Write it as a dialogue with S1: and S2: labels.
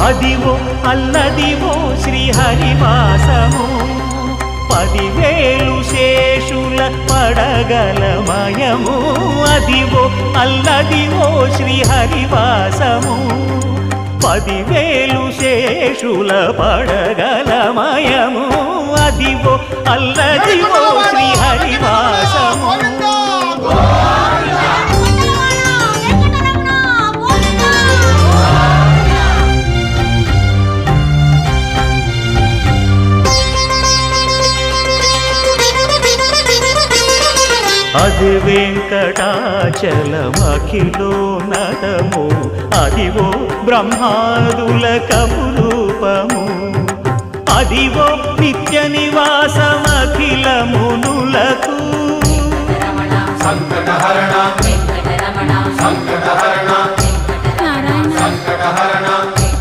S1: అదివో అల్లదివో శ్రీహరివాసము 10,000 శేషుల పడగలమయము అదివో అల్లదివో శ్రీహరివాసము 10,000 శేషుల పడగలమయము అదివో అల్లదివో శ్రీహరివాసము అది వెంకటాచలమఖిలో నటము అదివో బ్రహ్మాదుల కపురూపము అదివో నిత్య నివాసమఖిల మునులకు
S2: సంకటహరణ సంకటహరణ